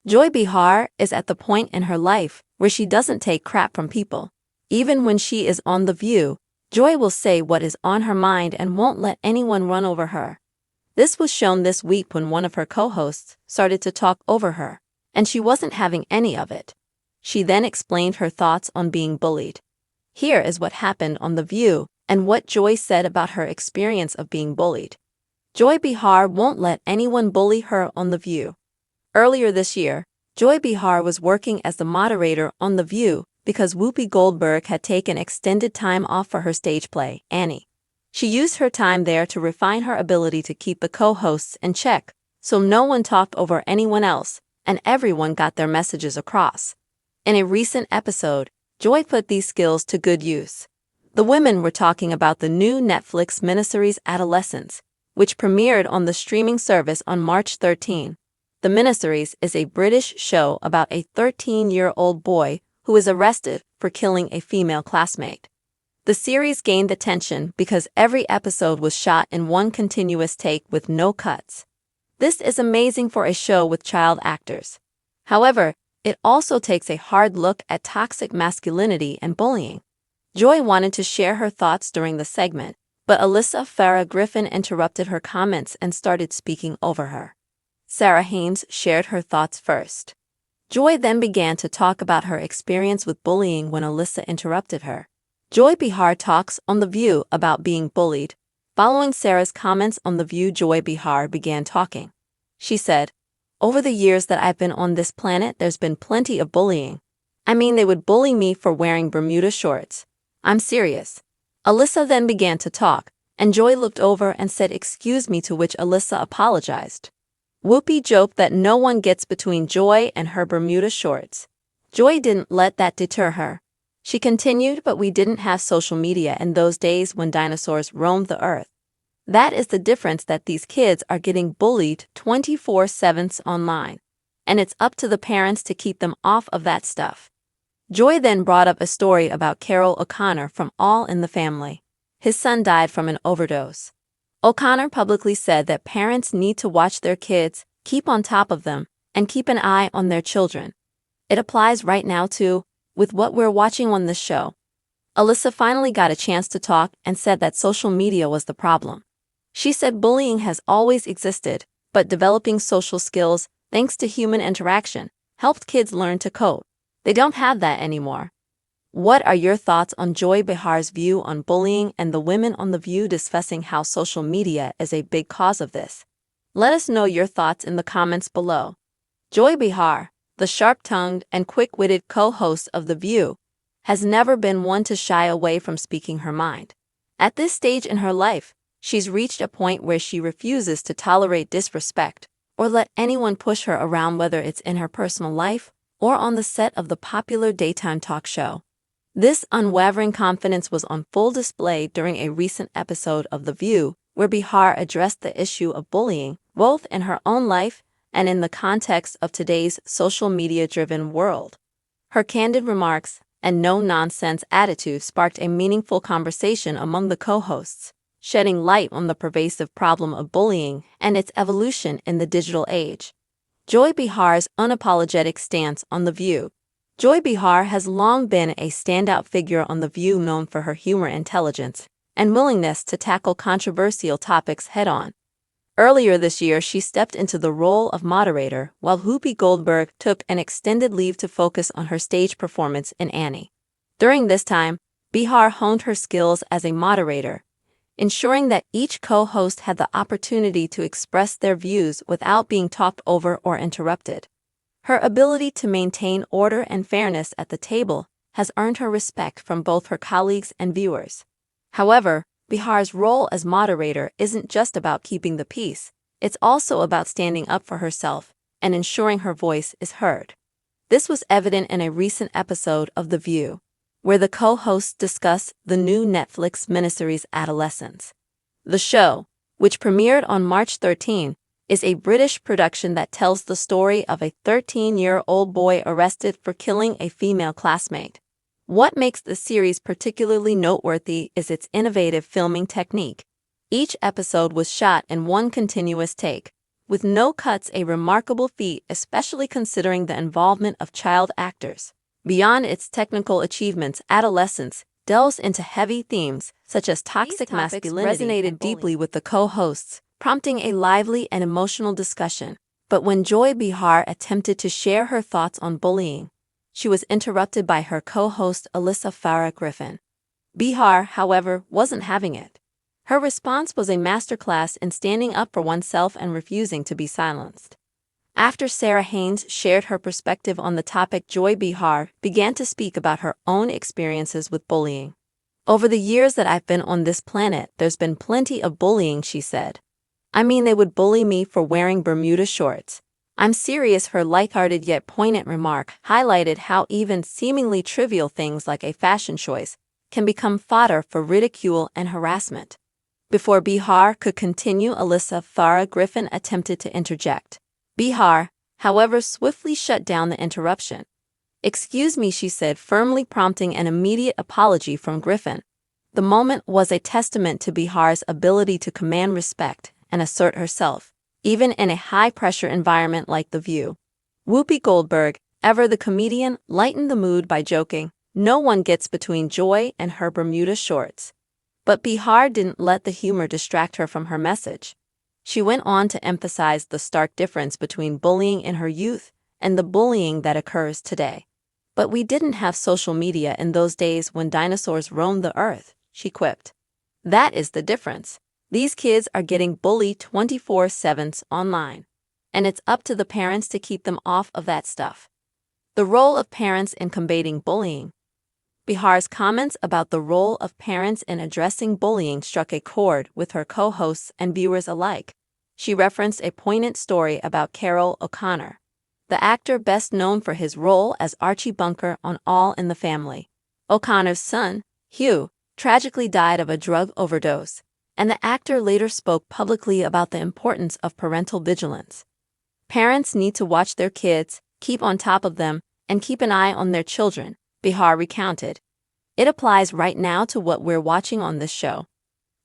Joy Behar is at the point in her life where she doesn't take crap from people. Even when she is on The View, Joy will say what is on her mind and won't let anyone run over her. This was shown this week when one of her co-hosts started to talk over her, and she wasn't having any of it. She then explained her thoughts on being bullied. Here is what happened on The View and what Joy said about her experience of being bullied. Joy Behar won't let anyone bully her on The View. Earlier this year, Joy Behar was working as the moderator on The View because Whoopi Goldberg had taken extended time off for her stage play, Annie. She used her time there to refine her ability to keep the co-hosts in check, so no one talked over anyone else, and everyone got their messages across. In a recent episode, Joy put these skills to good use. The women were talking about the new Netflix miniseries Adolescence, which premiered on the streaming service on March 13. The miniseries is a British show about a 13-year-old boy who is arrested for killing a female classmate. The series gained attention because every episode was shot in one continuous take with no cuts. This is amazing for a show with child actors. However, it also takes a hard look at toxic masculinity and bullying. Joy wanted to share her thoughts during the segment, but Alyssa Farah Griffin interrupted her comments and started speaking over her. Sarah Haynes shared her thoughts first. Joy then began to talk about her experience with bullying when Alyssa interrupted her. Joy Behar talks on The View about being bullied. Following Sarah's comments on The View, Joy Behar began talking. She said, "Over the years that I've been on this planet, there's been plenty of bullying. I mean, they would bully me for wearing Bermuda shorts. I'm serious." Alyssa then began to talk, and Joy looked over and said "excuse me," to which Alyssa apologized. Whoopi joked that no one gets between Joy and her Bermuda shorts. Joy didn't let that deter her. She continued, "But we didn't have social media in those days when dinosaurs roamed the earth. That is the difference, that these kids are getting bullied 24/7 online, and it's up to the parents to keep them off of that stuff." Joy then brought up a story about Carol O'Connor from All in the Family. His son died from an overdose. O'Connor publicly said that parents need to watch their kids, keep on top of them, and keep an eye on their children. It applies right now too, with what we're watching on this show. Alyssa finally got a chance to talk and said that social media was the problem. She said bullying has always existed, but developing social skills, thanks to human interaction, helped kids learn to cope. They don't have that anymore. What are your thoughts on Joy Behar's view on bullying and the women on The View discussing how social media is a big cause of this? Let us know your thoughts in the comments below. Joy Behar, the sharp-tongued and quick-witted co-host of The View, has never been one to shy away from speaking her mind. At this stage in her life, she's reached a point where she refuses to tolerate disrespect or let anyone push her around, whether it's in her personal life or on the set of the popular daytime talk show. This unwavering confidence was on full display during a recent episode of The View, where Behar addressed the issue of bullying, both in her own life and in the context of today's social media-driven world. Her candid remarks and no-nonsense attitude sparked a meaningful conversation among the co-hosts, shedding light on the pervasive problem of bullying and its evolution in the digital age. Joy Behar's unapologetic stance on The View. Joy Behar has long been a standout figure on The View, known for her humor, intelligence, and willingness to tackle controversial topics head-on. Earlier this year, she stepped into the role of moderator, while Whoopi Goldberg took an extended leave to focus on her stage performance in Annie. During this time, Behar honed her skills as a moderator, ensuring that each co-host had the opportunity to express their views without being talked over or interrupted. Her ability to maintain order and fairness at the table has earned her respect from both her colleagues and viewers. However, Behar's role as moderator isn't just about keeping the peace, it's also about standing up for herself and ensuring her voice is heard. This was evident in a recent episode of The View, where the co-hosts discussed the new Netflix miniseries Adolescence. The show, which premiered on March 13, is a British production that tells the story of a 13-year-old boy arrested for killing a female classmate. What makes the series particularly noteworthy is its innovative filming technique. Each episode was shot in one continuous take, with no cuts a remarkable feat, especially considering the involvement of child actors. Beyond its technical achievements, Adolescence delves into heavy themes such as toxic masculinity resonated deeply with the co-hosts, prompting a lively and emotional discussion. But when Joy Behar attempted to share her thoughts on bullying, she was interrupted by her co-host Alyssa Farah Griffin. Behar, however, wasn't having it. Her response was a masterclass in standing up for oneself and refusing to be silenced. After Sarah Haynes shared her perspective on the topic, Joy Behar began to speak about her own experiences with bullying. "Over the years that I've been on this planet, there's been plenty of bullying," she said. "I mean, they would bully me for wearing Bermuda shorts. I'm serious." Her lighthearted yet poignant remark highlighted how even seemingly trivial things like a fashion choice can become fodder for ridicule and harassment. Before Behar could continue, Alyssa Farah Griffin attempted to interject. Behar, however, swiftly shut down the interruption. "Excuse me," she said, firmly, prompting an immediate apology from Griffin. The moment was a testament to Behar's ability to command respect and assert herself, even in a high-pressure environment like The View. Whoopi Goldberg, ever the comedian, lightened the mood by joking, "No one gets between Joy and her Bermuda shorts." But Behar didn't let the humor distract her from her message. She went on to emphasize the stark difference between bullying in her youth and the bullying that occurs today. "But we didn't have social media in those days when dinosaurs roamed the earth," she quipped. "That is the difference. These kids are getting bullied 24/7 online, and it's up to the parents to keep them off of that stuff." The role of parents in combating bullying. Behar's comments about the role of parents in addressing bullying struck a chord with her co-hosts and viewers alike. She referenced a poignant story about Carroll O'Connor, the actor best known for his role as Archie Bunker on All in the Family. O'Connor's son, Hugh, tragically died of a drug overdose, and the actor later spoke publicly about the importance of parental vigilance. "Parents need to watch their kids, keep on top of them, and keep an eye on their children," Behar recounted. "It applies right now to what we're watching on this show."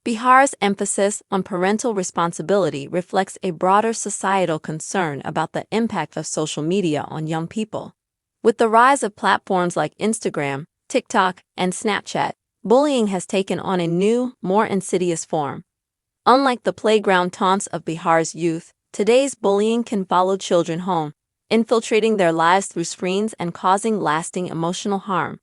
Behar's emphasis on parental responsibility reflects a broader societal concern about the impact of social media on young people. With the rise of platforms like Instagram, TikTok, and Snapchat, bullying has taken on a new, more insidious form. Unlike the playground taunts of Behar's youth, today's bullying can follow children home, infiltrating their lives through screens and causing lasting emotional harm.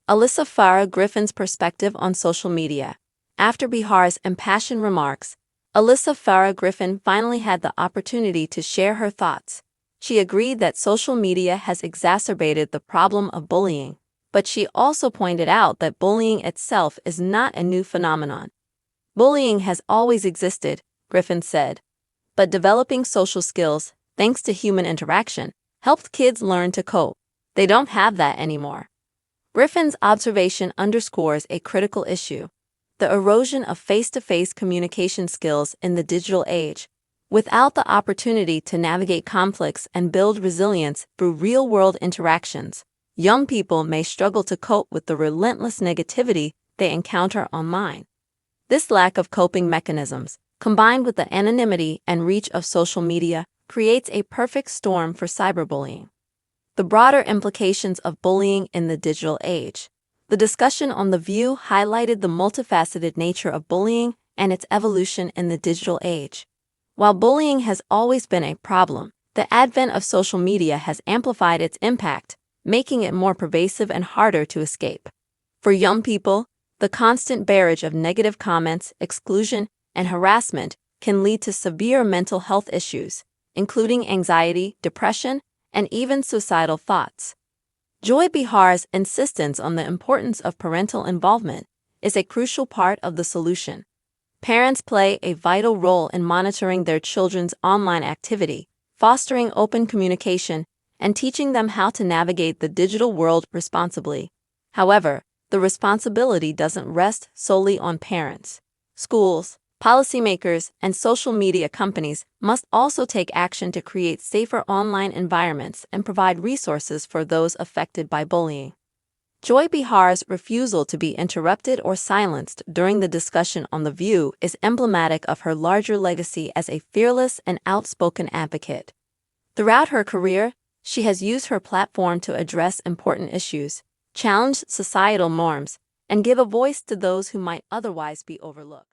Alyssa Farah Griffin's perspective on social media. After Behar's impassioned remarks, Alyssa Farah Griffin finally had the opportunity to share her thoughts. She agreed that social media has exacerbated the problem of bullying, but she also pointed out that bullying itself is not a new phenomenon. "Bullying has always existed," Griffin said, "but developing social skills, thanks to human interaction, helped kids learn to cope. They don't have that anymore." Griffin's observation underscores a critical issue: the erosion of face-to-face communication skills in the digital age. Without the opportunity to navigate conflicts and build resilience through real-world interactions, young people may struggle to cope with the relentless negativity they encounter online. This lack of coping mechanisms, combined with the anonymity and reach of social media, creates a perfect storm for cyberbullying. The broader implications of bullying in the digital age. The discussion on The View highlighted the multifaceted nature of bullying and its evolution in the digital age. While bullying has always been a problem, the advent of social media has amplified its impact, making it more pervasive and harder to escape. For young people, the constant barrage of negative comments, exclusion, and harassment can lead to severe mental health issues, including anxiety, depression, and even suicidal thoughts. Joy Behar's insistence on the importance of parental involvement is a crucial part of the solution. Parents play a vital role in monitoring their children's online activity, fostering open communication, and teaching them how to navigate the digital world responsibly. However, the responsibility doesn't rest solely on parents. Schools, policymakers, and social media companies must also take action to create safer online environments and provide resources for those affected by bullying. Joy Behar's refusal to be interrupted or silenced during the discussion on The View is emblematic of her larger legacy as a fearless and outspoken advocate. Throughout her career, she has used her platform to address important issues, challenge societal norms, and give a voice to those who might otherwise be overlooked.